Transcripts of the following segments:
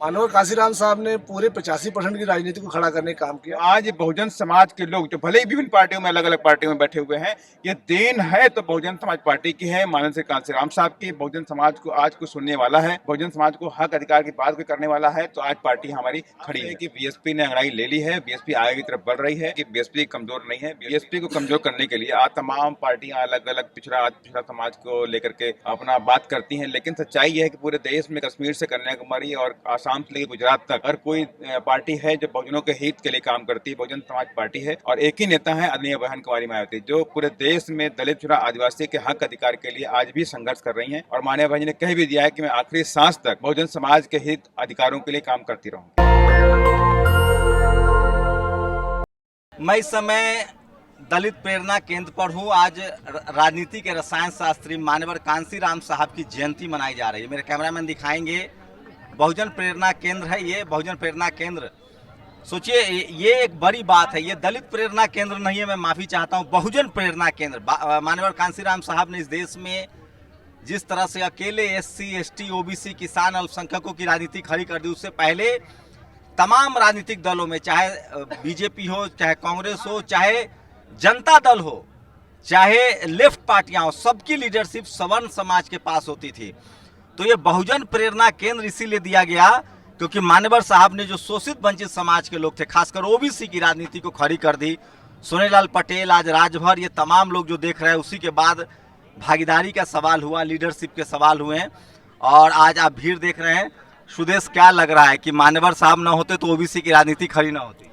मानव काशीराम साहब ने पूरे 85% की राजनीति को खड़ा करने का काम किया। आज बहुजन समाज के लोग जो भले ही विभिन्न पार्टियों में अलग अलग पार्टियों में बैठे हुए हैं, ये देन है तो बहुजन समाज पार्टी की है, माननीय श्री कांशीराम साहब की। बहुजन समाज को आज कुछ सुनने वाला है, बहुजन समाज को हक अधिकार की बात करने वाला है, तो आज पार्टी हमारी खड़ी है कि बीएसपी ने अंगड़ाई ले ली है, बीएसपी आगे की तरफ बढ़ रही है कि बीएसपी कमजोर नहीं है। बीएसपी को कमजोर करने के लिए आज तमाम पार्टियां अलग अलग पिछड़ा समाज को लेकर के अपना बात करती हैं, लेकिन सच्चाई यह है कि पूरे देश में कश्मीर से कन्याकुमारी और आसाम से लेकर गुजरात तक हर कोई पार्टी है जो बहुजनों के हित के लिए काम करती है, बहुजन समाज पार्टी है। और एक ही नेता है आदरणीय बहन कुमारी मायावती, जो पूरे देश में दलित पिछड़ा आदिवासी के हक अधिकार के लिए आज भी संघर्ष कर रही हैं। और माननीय बहन जी ने कह भी दिया है कि मैं आखिरी सांस तक बहुजन समाज के हित अधिकारों के लिए काम करती रहूंगी। मैं इस समय दलित प्रेरणा केंद्र पर हूँ। आज राजनीति के रसायन शास्त्री मान्यवर कांशीराम साहब की जयंती मनाई जा रही है। मेरे कैमरामैन दिखाएंगे, बहुजन प्रेरणा केंद्र है ये। बहुजन प्रेरणा केंद्र, सोचिए ये एक बड़ी बात है। ये दलित प्रेरणा केंद्र नहीं है, मैं माफ़ी चाहता हूँ, बहुजन प्रेरणा केंद्र। मान्यवर कांशीराम साहब ने इस देश में जिस तरह से अकेले SC ST OBC किसान अल्पसंख्यकों की राजनीति खड़ी कर दी, उससे पहले तमाम राजनीतिक दलों में, चाहे बीजेपी हो, चाहे कांग्रेस हो, चाहे जनता दल हो, चाहे लेफ्ट पार्टियां हो, सबकी लीडरशिप सवर्ण समाज के पास होती थी। तो ये बहुजन प्रेरणा केंद्र इसीलिए दिया गया क्योंकि मान्यवर साहब ने जो शोषित वंचित समाज के लोग थे, खासकर OBC की राजनीति को खड़ी कर दी। सोनेलाल पटेल, आज राजभर, ये तमाम लोग जो देख रहे हैं, उसी के बाद भागीदारी का सवाल हुआ, लीडरशिप के सवाल हुए हैं। और आज आप भीड़ देख रहे हैं। सुदेश, क्या लग रहा है कि मान्यवर साहब ना होते तो OBC की राजनीति खड़ी ना होती?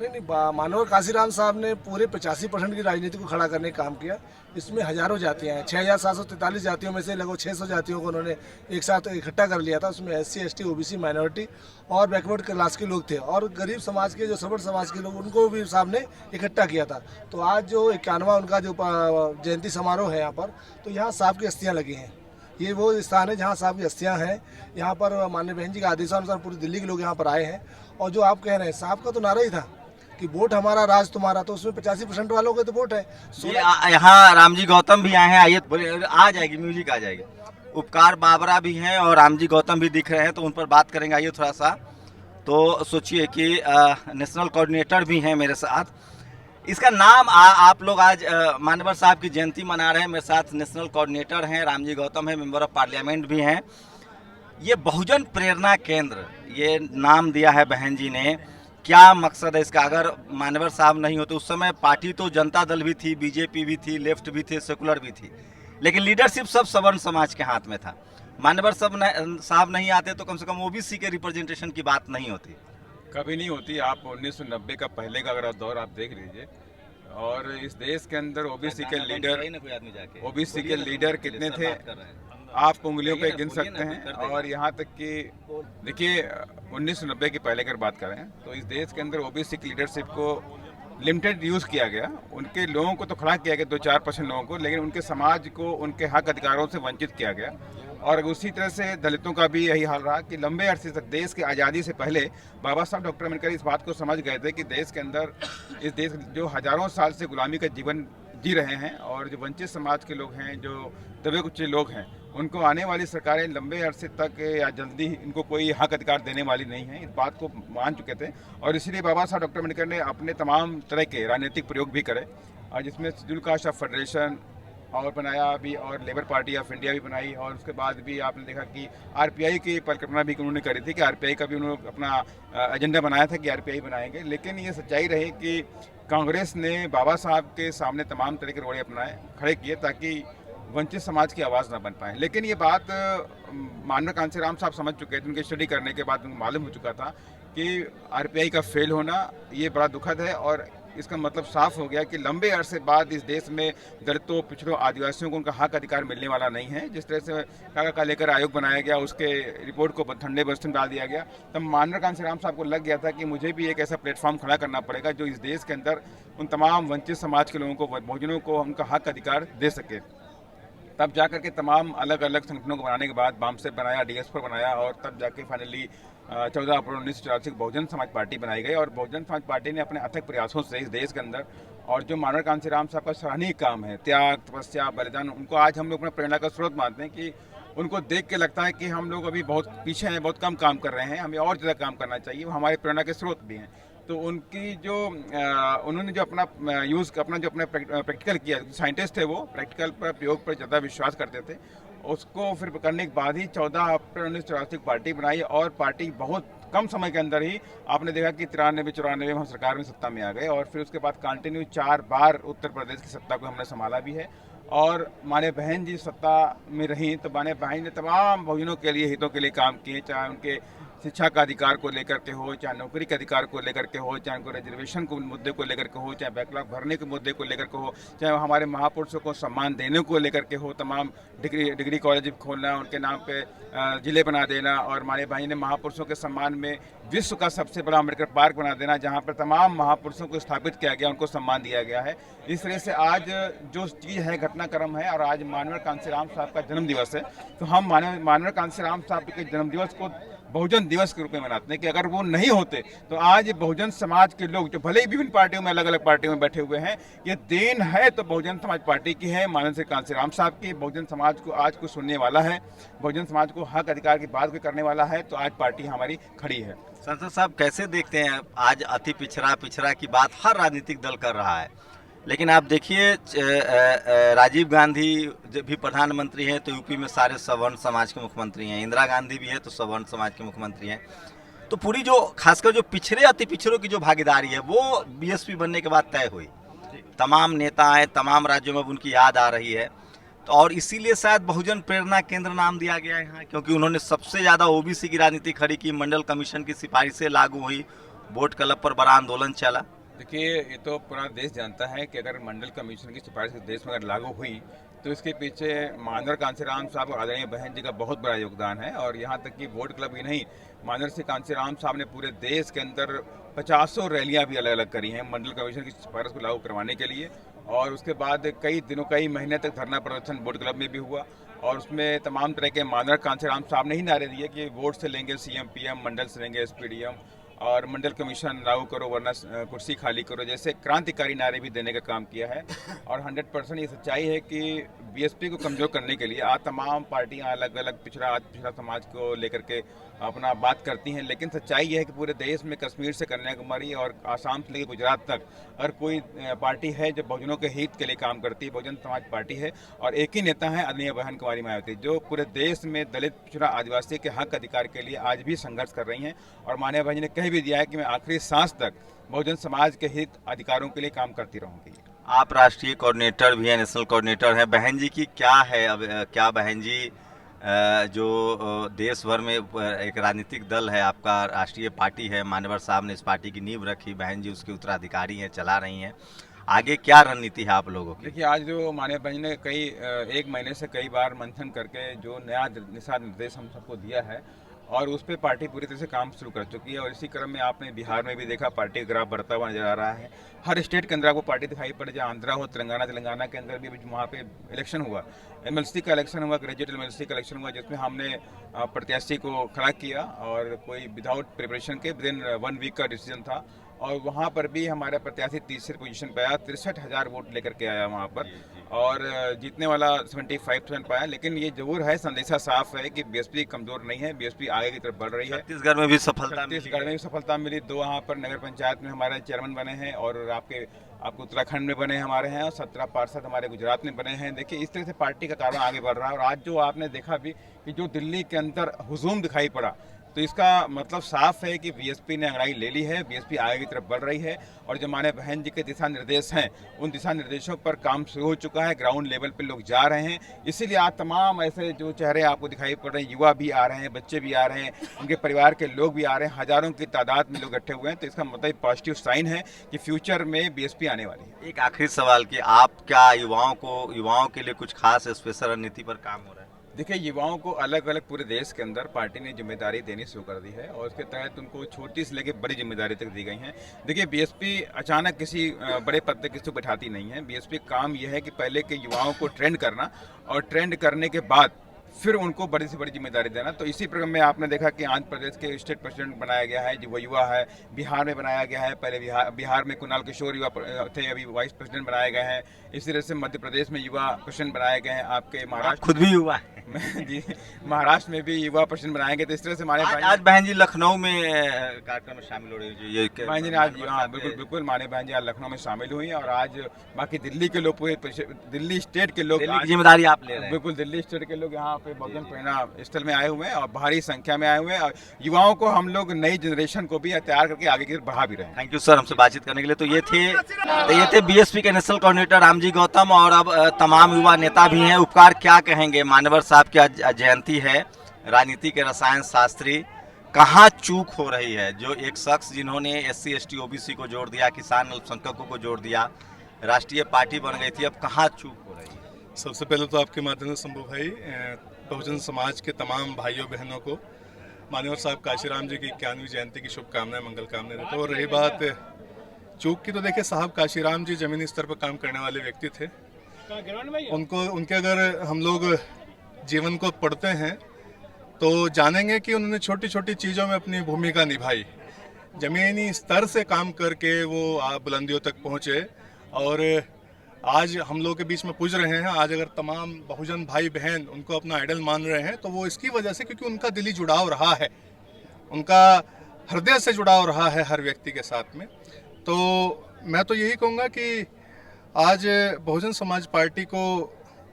नहीं, मानव काशीराम साहब ने पूरे 85% की राजनीति को खड़ा करने का काम किया। इसमें हजारों जातियां हैं, 6743 जातियों में से लगभग 600 जातियों को उन्होंने एक साथ इकट्ठा कर लिया था। उसमें SC ST OBC माइनॉरिटी और बैकवर्ड क्लास के लोग थे, और गरीब समाज के, जो सवर्ण समाज के लोग, उनको भी साहब ने इकट्ठा किया था। तो आज जो 91वां उनका जो जयंती समारोह है यहाँ पर, तो यहाँ साहब की अस्थियाँ लगी हैं। ये वो स्थान है जहाँ साहब की अस्थियाँ हैं। यहाँ पर माननीय बहन जी के आदेशानुसार पूरी दिल्ली के लोग यहाँ पर आए हैं। और जो आप कह रहे हैं, साहब का तो नारा ही था कि वोट हमारा राज तुम्हारा, तो उसमें 85% वालों के तो वोट है। यहाँ रामजी गौतम भी आए हैं, आइए बोले, आ जाएगी म्यूजिक, आ जाएगी। उपकार बाबरा भी हैं और रामजी गौतम भी दिख रहे हैं, तो उन पर बात करेंगे। आइए थोड़ा सा। तो सोचिए कि नेशनल कोऑर्डिनेटर भी हैं मेरे साथ। इसका नाम आप लोग आज मान्यवर साहब की जयंती मना रहे हैं। मेरे साथ नेशनल कोऑर्डिनेटर हैं रामजी गौतम है, मेंबर ऑफ पार्लियामेंट भी हैं। ये बहुजन प्रेरणा केंद्र, ये नाम दिया है बहन जी ने, क्या मकसद है इसका? अगर मान्यवर साहब नहीं होते, उस समय पार्टी तो जनता दल भी थी, बीजेपी भी थी, लेफ्ट भी थे, सेकुलर भी थी, लेकिन लीडरशिप सब सवर्ण समाज के हाथ में था। मान्यवर साहब नहीं आते तो कम से कम OBC के रिप्रेजेंटेशन की बात नहीं होती। कभी नहीं होती। आप 1990 का पहले का अगर दौर आप देख लीजिए, और इस देश के अंदर OBC के लीडर कितने थे आप उंगलियों पे गिन सकते हैं। और यहाँ तक कि देखिए 1990 के पहले अगर बात करें तो इस देश के अंदर OBC की लीडरशिप को लिमिटेड यूज़ किया गया। उनके लोगों को तो खड़ा किया गया, 2-4% लोगों को, लेकिन उनके समाज को उनके हक अधिकारों से वंचित किया गया। और उसी तरह से दलितों का भी यही हाल रहा कि लंबे अरसे तक, देश की आज़ादी से पहले बाबा साहब डॉक्टर अम्बेडकर इस बात को समझ गए थे कि देश के अंदर, इस देश जो हजारों साल से गुलामी का जीवन जी रहे हैं, और जो वंचित समाज के लोग हैं, जो दबे कुचले लोग हैं, उनको आने वाली सरकारें लंबे अरसे तक या जल्दी इनको कोई हक अधिकार देने वाली नहीं है। इस बात को मान चुके थे, और इसीलिए बाबा साहब डॉक्टर अम्बेडकर ने अपने तमाम तरह के राजनीतिक प्रयोग भी करे, और जिसमें शेड्यूल कास्ट ऑफ फेडरेशन और बनाया भी, और लेबर पार्टी ऑफ इंडिया भी बनाई। और उसके बाद भी आपने देखा कि RPI की परिकल्पना भी उन्होंने करी थी कि RPI का भी उन्होंने अपना एजेंडा बनाया था कि RPI बनाएंगे। लेकिन ये सच्चाई रही कि कांग्रेस ने बाबा साहब के सामने तमाम तरह के रोड़े खड़े किए ताकि वंचित समाज की आवाज़ ना बन पाए। लेकिन ये बात माननीय कांशीराम साहब समझ चुके थे। उनके स्टडी करने के बाद उनको मालूम हो चुका था कि RPI का फेल होना ये बड़ा दुखद है, और इसका मतलब साफ हो गया कि लंबे अरसे बाद इस देश में दलितों, पिछड़ों, आदिवासियों को उनका हक अधिकार मिलने वाला नहीं है। जिस तरह से काका का लेकर आयोग बनाया गया, उसके रिपोर्ट को ठंडे बस्ते में डाल दिया गया, तब माननीय कांशीराम साहब को लग गया था कि मुझे भी एक ऐसा प्लेटफॉर्म खड़ा करना पड़ेगा जो इस देश के अंदर उन तमाम वंचित समाज के लोगों को, बहुजनों को उनका हक अधिकार दे सके। तब जाकर के तमाम अलग अलग संगठनों को बनाने के बाद बामसेफ बनाया, DSP बनाया, और तब जाके फाइनली 14 अप्रैल 1984 बहुजन समाज पार्टी बनाई गई। और बहुजन समाज पार्टी ने अपने अथक प्रयासों से इस देश के अंदर, और जो माननीय कांशीराम साहब का सराहनीय काम है, त्याग, तपस्या, बलिदान, उनको आज हम लोग अपना प्रेरणा का स्रोत मानते हैं कि उनको देख के लगता है कि हम लोग अभी बहुत पीछे हैं, बहुत कम काम कर रहे हैं, हमें और ज़्यादा काम करना चाहिए। वो हमारे प्रेरणा के स्रोत भी हैं। तो उनकी जो उन्होंने जो अपना प्रैक्टिकल किया, साइंटिस्ट थे वो, प्रैक्टिकल पर प्रयोग पर ज़्यादा विश्वास करते थे। उसको फिर करने के बाद ही 14 अप्रैल 1984 पार्टी बनाई और पार्टी बहुत कम समय के अंदर ही आपने देखा कि 93-94 में हम सरकार में सत्ता में आ गए और फिर उसके बाद कंटिन्यू 4 बार उत्तर प्रदेश की सत्ता को हमने संभाला भी है। और माने बहन जी सत्ता में रही तो माने बहन ने तमाम बहुजनों के लिए, हितों के लिए काम किए, चाहे उनके शिक्षा का अधिकार को लेकर के हो, चाहे नौकरी के अधिकार को लेकर के हो, चाहे उनको रिजर्वेशन को मुद्दे को लेकर के हो, चाहे बैकलॉग भरने के मुद्दे को लेकर के हो, चाहे हमारे महापुरुषों को सम्मान देने को लेकर के हो, तमाम डिग्री कॉलेज खोलना, उनके नाम पे जिले बना देना और हमारे भाई ने महापुरुषों के सम्मान में विश्व का सबसे बड़ा अम्बेडकर पार्क बना देना, जहाँ पर तमाम महापुरुषों को स्थापित किया गया, उनको सम्मान दिया गया है। इस तरह से आज जो चीज़ है, घटनाक्रम है और आज मानवर कांसीराम साहब का जन्म दिवस है, तो हम मानवर कांसीराम साहब के जन्म दिवस को बहुजन दिवस के रूप में मनाते हैं कि अगर वो नहीं होते तो आज बहुजन समाज के लोग जो भले ही विभिन्न पार्टियों में, अलग अलग पार्टियों में बैठे हुए हैं, ये देन है तो बहुजन समाज पार्टी की है, माननीय श्री कांसीराम साहब की। बहुजन समाज को आज कुछ सुनने वाला है, बहुजन समाज को हक अधिकार की बात भी करने वाला है, तो आज पार्टी हमारी खड़ी है। संसद साहब कैसे देखते हैं आज अति पिछड़ा की बात हर राजनीतिक दल कर रहा है, लेकिन आप देखिए राजीव गांधी जब भी प्रधानमंत्री हैं तो यूपी में सारे सवर्ण समाज के मुख्यमंत्री हैं, इंदिरा गांधी भी है तो सवर्ण समाज के मुख्यमंत्री हैं। तो पूरी जो खासकर जो पिछड़े अति पिछड़ों की जो भागीदारी है वो बीएसपी बनने के बाद तय हुई। तमाम नेता आए, तमाम राज्यों में उनकी याद आ रही है, तो और इसीलिए शायद बहुजन प्रेरणा केंद्र नाम दिया गया है यहाँ, क्योंकि उन्होंने सबसे ज़्यादा ओबीसी की राजनीति खड़ी की, मंडल कमीशन की सिफारिशें लागू हुई, वोट क्लब पर बड़ा आंदोलन चला। देखिए, ये तो पूरा देश जानता है कि अगर मंडल कमीशन की सिफारिश देश में अगर लागू हुई तो इसके पीछे मानवर कांसीराम साहब और आदरणीय बहन जी का बहुत बड़ा योगदान है। और यहाँ तक कि वोट क्लब ही नहीं, मानवर श्री कांसीराम साहब ने पूरे देश के अंदर 50 रैलियाँ भी अलग अलग करी हैं मंडल कमीशन की सिफारिश को लागू करवाने के लिए। और उसके बाद कई महीने तक धरना प्रदर्शन वोट क्लब में भी हुआ और उसमें तमाम तरह के मानवर कांसीराम साहब ने ही नारे दिए कि वोट से लेंगे सीएम पीएम, मंडल से लेंगे एसपीडीएम और मंडल कमीशन लागू करो वरना कुर्सी खाली करो, जैसे क्रांतिकारी नारे भी देने का काम किया है। और 100% ये सच्चाई है कि बीएसपी को कमज़ोर करने के लिए आज तमाम पार्टियां अलग अलग पिछड़ा समाज को लेकर के अपना बात करती हैं, लेकिन सच्चाई ये है कि पूरे देश में कश्मीर से कन्याकुमारी और आसाम से लेकर गुजरात तक अगर कोई पार्टी है जो बहुजनों के हित के लिए काम करती है, बहुजन समाज पार्टी है। और एक ही नेता है आदरणीय बहन कुमारी मायावती, जो पूरे देश में दलित, पिछड़ा, आदिवासी के हक अधिकार के लिए आज भी संघर्ष कर रही हैं। और माननीय बहन जी ने कह भी दिया है कि मैं आखिरी सांस तक बहुजन समाज के हित अधिकारों के लिए काम करती रहूंगी। आप राष्ट्रीय कोऑर्डिनेटर भी हैं, नेशनल कोऑर्डिनेटर हैं, बहन जी की क्या है अब, क्या बहन जी जो देश भर में एक राजनीतिक दल है, आपका राष्ट्रीय पार्टी है, मान्यवर साहब ने इस पार्टी की नींव रखी, बहन जी उसके उत्तराधिकारी हैं, चला रही हैं, आगे क्या रणनीति है आप लोगों की? देखिए, आज जो माननीय बहन ने एक महीने से कई बार मंथन करके जो नया दिशा निर्देश हम सबको दिया है और उस पर पार्टी पूरी तरह से काम शुरू कर चुकी है। और इसी क्रम में आपने बिहार में भी देखा पार्टी ग्राफ बढ़ता हुआ नजर आ रहा है। हर स्टेट के अंदर आपको पार्टी दिखाई पड़े, जहाँ आंध्रा हो, तेलंगाना के अंदर भी वहाँ पे इलेक्शन हुआ, एमएलसी का इलेक्शन हुआ, ग्रेजुएट एमएलसी का इलेक्शन हुआ, जिसमें हमने प्रत्याशी को खड़ा किया और कोई विदाउट प्रिपरेशन के विदिन 1 वीक का डिसीजन था। और वहाँ पर भी हमारा प्रत्याशी तीसरी पोजीशन पे आया, 63,000 वोट लेकर के आया वहाँ पर और जीतने वाला 75% पाया। लेकिन ये जरूर है, संदेशा साफ है कि बीएसपी कमजोर नहीं है, बीएसपी आगे की तरफ बढ़ रही है। छत्तीसगढ़ में भी सफलता मिली। 2 वहाँ पर नगर पंचायत में हमारे चेयरमैन बने हैं और आपको उत्तराखंड में बने हमारे हैं और 17 पार्षद हमारे गुजरात में बने हैं। देखिए, इस तरह से पार्टी का कारभार आगे बढ़ रहा है। और आज जो आपने देखा भी कि जो दिल्ली के अंदर हुजूम दिखाई पड़ा, तो इसका मतलब साफ है कि बीएसपी ने अंगड़ाई ले ली है, बीएसपी आगे की तरफ बढ़ रही है। और जो हमारे बहन जी के दिशा निर्देश हैं, उन दिशा निर्देशों पर काम शुरू हो चुका है, ग्राउंड लेवल पे लोग जा रहे हैं। इसीलिए आज तमाम ऐसे जो चेहरे आपको दिखाई पड़ रहे हैं, युवा भी आ रहे हैं, बच्चे भी आ रहे हैं, उनके परिवार के लोग भी आ रहे हैं, हजारों की तादाद में लोग इकट्ठे हुए हैं। तो इसका मतलब पॉजिटिव साइन है कि फ्यूचर में बीएसपी आने वाली है। एक आखिरी सवाल कि आप क्या युवाओं के लिए कुछ खास स्पेशल रणनीति पर काम हो रहा है? देखिए, युवाओं को अलग अलग पूरे देश के अंदर पार्टी ने जिम्मेदारी देनी शुरू कर दी है और उसके तहत उनको छोटी से लेकर बड़ी जिम्मेदारी तक दी गई है। देखिए, बीएसपी अचानक किसी बड़े पद पर किसी को बैठाती नहीं है। बीएसपी काम यह है कि पहले के युवाओं को ट्रेंड करना और ट्रेंड करने के बाद फिर उनको बड़ी से बड़ी जिम्मेदारी देना। तो इसी प्रकार में आपने देखा कि आंध्र प्रदेश के स्टेट प्रेसिडेंट बनाया गया है जो वो युवा है, बिहार में बनाया गया है, पहले बिहार में कुणाल किशोर युवा थे, अभी वाइस प्रेसिडेंट बनाए गए हैं। इसी तरह से मध्य प्रदेश में युवा प्रेसिडेंट बनाए गए हैं। आपके महाराष्ट्र खुद भी युवा है। जी, महाराष्ट्र में भी युवा प्रश्न बनाएंगे, तो इस तरह से माने आज बहन जी लखनऊ में कार्यक्रम में शामिल हो रही है ये बहन जी ने आज बिल्कुल बिल्कुल माने बहन जी आज लखनऊ में शामिल हुई हैं, और आज बाकी दिल्ली के लोग, पूरे दिल्ली स्टेट के लोग, दिल्ली की जिम्मेदारी आप ले रहे हैं। बिल्कुल दिल्ली स्टेट के लोग यहाँ पे बहुजन प्रेरणा स्थल में आए हुए हैं और भारी संख्या में आए हुए हैं, और युवाओं को हम लोग नई जनरेशन को भी तैयार करके आगे की तरफ बढ़ा भी रहे हैं। थैंक यू सर हमसे बातचीत करने के लिए। तो ये थे बीएसपी के नेशनल कोऑर्डिनेटर रामजी गौतम, और अब तमाम युवा नेता भी हैं। उपकार क्या कहेंगे, मानवर साहब की जयंती है, राजनीति के रसायन शास्त्री, कहाँ चूक हो रही है? जो एक शख्स जिन्होंने SC ST OBC को जोड़ दिया, किसान अल्पसंख्यकों को जोड़ दिया, राष्ट्रीय पार्टी बन गई थी, अब कहाँ चूक हो रही है? सबसे पहले तो आपके माध्यम से शंभू भाई बहुजन समाज के तमाम भाइयों बहनों को मान्यवर साहब काशीराम जी की 91वीं जयंती की शुभकामनाएं, मंगल कामनाएं देते हैं। और रही बात चूक की, तो देखिए साहब काशीराम जी जमीनी स्तर पर काम करने वाले व्यक्ति थे। उनके अगर हम लोग जीवन को पढ़ते हैं तो जानेंगे कि उन्होंने छोटी छोटी चीज़ों में अपनी भूमिका निभाई। जमीनी स्तर से काम करके वो बुलंदियों तक पहुँचे, और आज हम लोग के बीच में पूज रहे हैं। आज अगर तमाम बहुजन भाई बहन उनको अपना आइडल मान रहे हैं तो वो इसकी वजह से, क्योंकि उनका दिली जुड़ाव रहा है, उनका हृदय से जुड़ाव रहा है हर व्यक्ति के साथ में। तो मैं तो यही कहूँगा कि आज बहुजन समाज पार्टी को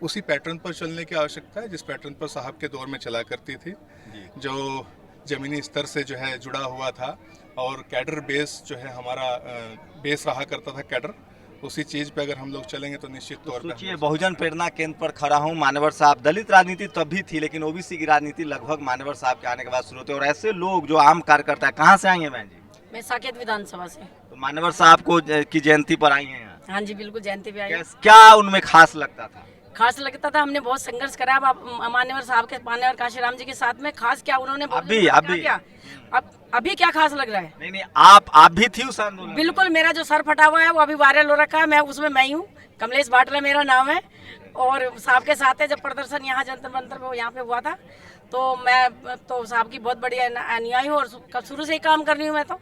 उसी पैटर्न पर चलने की आवश्यकता है जिस पैटर्न पर साहब के दौर में चला करती थी, जो ज़मीनी स्तर से जो है जुड़ा हुआ था, और कैडर बेस जो है हमारा बेस रहा करता था कैडर। उसी चीज़ पे अगर हम लोग चलेंगे तो निश्चित तौर पर सोचिए, बहुजन प्रेरणा केंद्र पर खड़ा हूँ, मानवर साहब, दलित राजनीति तब भी थी, लेकिन OBC की राजनीति लगभग मानवर साहब के आने के बाद शुरू होती है। और ऐसे लोग जो आम कार्यकर्ता है, कहाँ से आई हैं बहन जी? मैं साकेत विधानसभा से। तो मानवर साहब को की जयंती पर आई हैं यहाँ? हाँ जी बिल्कुल, जयंती पे आई। क्या उनमें खास लगता था? खास लगता था, हमने बहुत संघर्ष करा। अब मान्यवर साहब के, मान्यवर काशीराम जी के साथ में खास क्या उन्होंने अभी क्या खास लग रहा है? नहीं, आप भी थी उस आंदोलन? बिल्कुल, मेरा जो सर फटा हुआ है वो अभी वायरल हो रखा है, मैं उसमें मैं हूँ, कमलेश भाटला मेरा नाम है। और साहब के साथ है, जब प्रदर्शन यहाँ जंतर मंतर में यहाँ पे हुआ था, तो मैं तो साहब की बहुत बड़ी अनुयायी हूँ, और शुरू से ही काम कर रही हूँ मैं तो,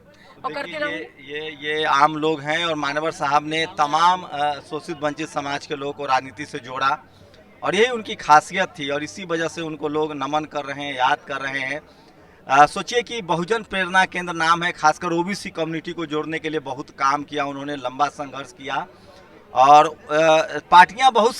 और करती रहूँगी। ये आम लोग हैं, और मानवर साहब ने तमाम शोषित वंचित समाज के लोगों को राजनीति से जोड़ा, और यही उनकी खासियत थी, और इसी वजह से उनको लोग नमन कर रहे हैं, याद कर रहे हैं। सोचिए कि बहुजन प्रेरणा केंद्र नाम है, खासकर OBC कम्युनिटी को जोड़ने के लिए बहुत काम किया उन्होंने, लंबा संघर्ष किया, और पार्टियां बहुत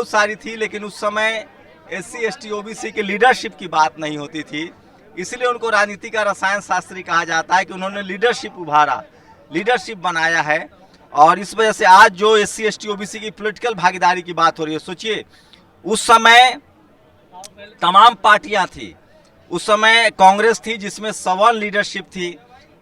सारी थी, लेकिन उस समय SC ST OBC के लीडरशिप की बात नहीं होती थी। इसलिए उनको राजनीति का रसायन शास्त्री कहा जाता है कि उन्होंने लीडरशिप उभारा, लीडरशिप बनाया है, और इस वजह से आज जो SC ST OBC की पॉलिटिकल भागीदारी की बात हो रही है। सोचिए, उस समय तमाम पार्टियां थी, उस समय कांग्रेस थी जिसमें सवर्ण लीडरशिप थी,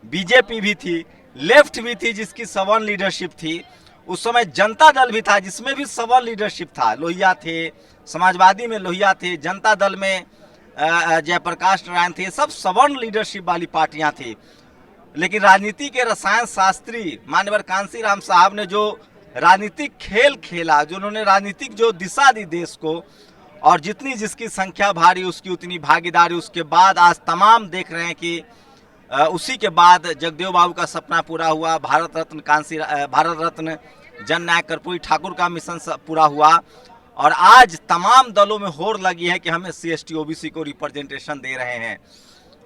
BJP भी थी, लेफ्ट भी थी जिसकी सवर्ण लीडरशिप थी, उस समय जनता दल भी था जिसमें भी सवर्ण लीडरशिप था, लोहिया थे, समाजवादी में लोहिया थे, जनता दल में जयप्रकाश नारायण थे, सब सवर्ण लीडरशिप वाली पार्टियां थी। लेकिन राजनीति के रसायन शास्त्री मानवर कांसीराम साहब ने जो राजनीतिक खेल खेला, जो उन्होंने राजनीतिक जो दिशा दी देश को, और जितनी जिसकी संख्या भारी उसकी उतनी भागीदारी, उसके बाद आज तमाम देख रहे हैं कि उसी के बाद जगदेव बाबू का सपना पूरा हुआ, भारत रत्न जननायक कर्पूरी ठाकुर का मिशन पूरा हुआ, और आज तमाम दलों में होड़ लगी है कि हम SC ST OBC को रिप्रेजेंटेशन दे रहे हैं।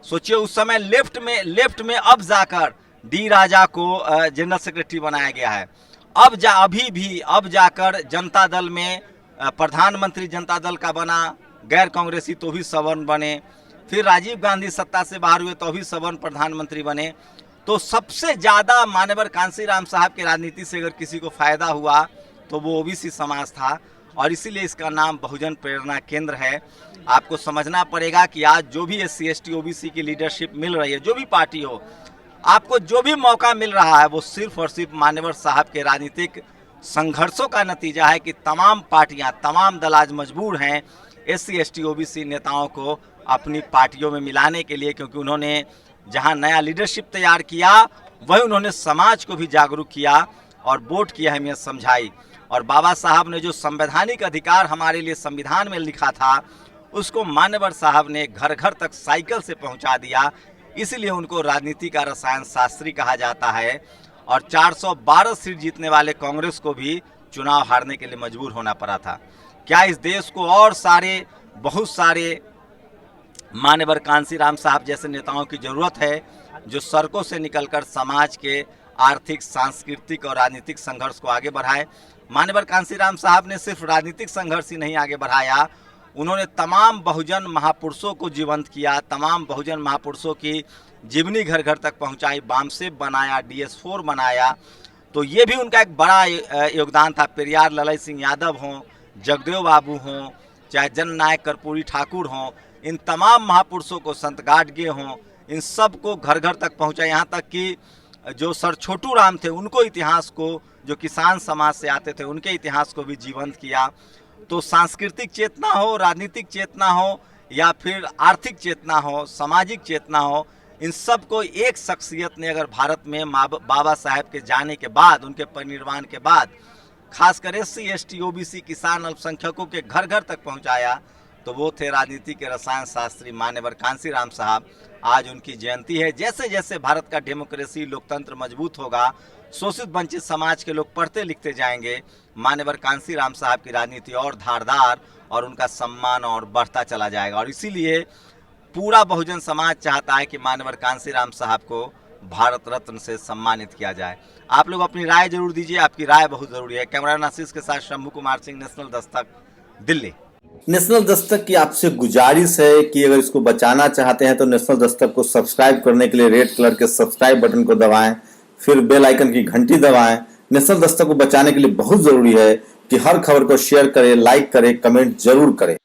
सोचिए, उस समय लेफ्ट में अब जाकर D राजा को जनरल सेक्रेटरी बनाया गया है, अब जाकर जनता दल में प्रधानमंत्री जनता दल का बना, गैर कांग्रेसी तो भी सवर्ण बने, फिर राजीव गांधी सत्ता से बाहर हुए तो भी सवर्ण प्रधानमंत्री बने। तो सबसे ज़्यादा मानवर कांसीराम साहब की राजनीति से अगर किसी को फायदा हुआ तो वो OBC समाज था, और इसीलिए इसका नाम बहुजन प्रेरणा केंद्र है। आपको समझना पड़ेगा कि आज जो भी SC ST OBC की लीडरशिप मिल रही है, जो भी पार्टी हो, आपको जो भी मौका मिल रहा है, वो सिर्फ और सिर्फ मान्यवर साहब के राजनीतिक संघर्षों का नतीजा है कि तमाम पार्टियां, तमाम दल आज मजबूर हैं SC ST OBC नेताओं को अपनी पार्टियों में मिलाने के लिए, क्योंकि उन्होंने जहां नया लीडरशिप तैयार किया, वही उन्होंने समाज को भी जागरूक किया और वोट की अहमियत समझाई। और बाबा साहब ने जो संवैधानिक अधिकार हमारे लिए संविधान में लिखा था, उसको मान्यवर साहब ने घर घर तक साइकिल से पहुंचा दिया। इसलिए उनको राजनीति का रसायन शास्त्री कहा जाता है, और 412 सीट जीतने वाले कांग्रेस को भी चुनाव हारने के लिए मजबूर होना पड़ा था। क्या इस देश को और सारे बहुत सारे मान्यवर कांसीराम साहब जैसे नेताओं की जरूरत है जो सड़कों से निकलकर समाज के आर्थिक, सांस्कृतिक और राजनीतिक संघर्ष को आगे बढ़ाए। मान्यवर कांसीराम साहब ने सिर्फ राजनीतिक संघर्ष ही नहीं आगे बढ़ाया, उन्होंने तमाम बहुजन महापुरुषों को जीवंत किया, तमाम बहुजन महापुरुषों की जीवनी घर घर तक पहुंचाई, बामसेब बनाया, DS4 बनाया। तो ये भी उनका एक बड़ा योगदान था। पेरियार ललई सिंह यादव हों, जगदेव बाबू हों, चाहे जननायक कर्पूरी ठाकुर हों, इन तमाम महापुरुषों को, संत गाडगे हों, इन सब को घर घर तक पहुंचा। यहाँ तक कि जो सर छोटू राम थे उनको इतिहास को, जो किसान समाज से आते थे उनके इतिहास को भी जीवंत किया। तो सांस्कृतिक चेतना हो, राजनीतिक चेतना हो या फिर आर्थिक चेतना हो, सामाजिक चेतना हो, इन सब को एक शख्सियत ने अगर भारत में बाबा साहेब के जाने के बाद, उनके परिनिर्वाण के बाद खासकर SC ST OBC किसान अल्पसंख्यकों के घर घर तक पहुंचाया, तो वो थे राजनीति के रसायन शास्त्री मान्यवर कांसीराम साहब। आज उनकी जयंती है। जैसे जैसे भारत का डेमोक्रेसी, लोकतंत्र मजबूत होगा, शोषित वंचित समाज के लोग पढ़ते लिखते जाएंगे, मान्यवर कांसीराम साहब की राजनीति और धारदार और उनका सम्मान और बढ़ता चला जाएगा। और इसीलिए पूरा बहुजन समाज चाहता है कि मान्यवर कांसीराम साहब को भारत रत्न से सम्मानित किया जाए। आप लोग अपनी राय जरूर दीजिए, आपकी राय बहुत जरूरी है। कैमरामैन आशीष के साथ शंभू कुमार सिंह, नेशनल दस्तक, दिल्ली। नेशनल दस्तक की आपसे गुजारिश है कि अगर इसको बचाना चाहते हैं तो नेशनल दस्तक को सब्सक्राइब करने के लिए रेड कलर के सब्सक्राइब बटन को दबाएं, फिर बेल आइकन की घंटी दबाएं। नेशनल दस्तक को बचाने के लिए बहुत जरूरी है कि हर खबर को शेयर करें, लाइक करें, कमेंट जरूर करें।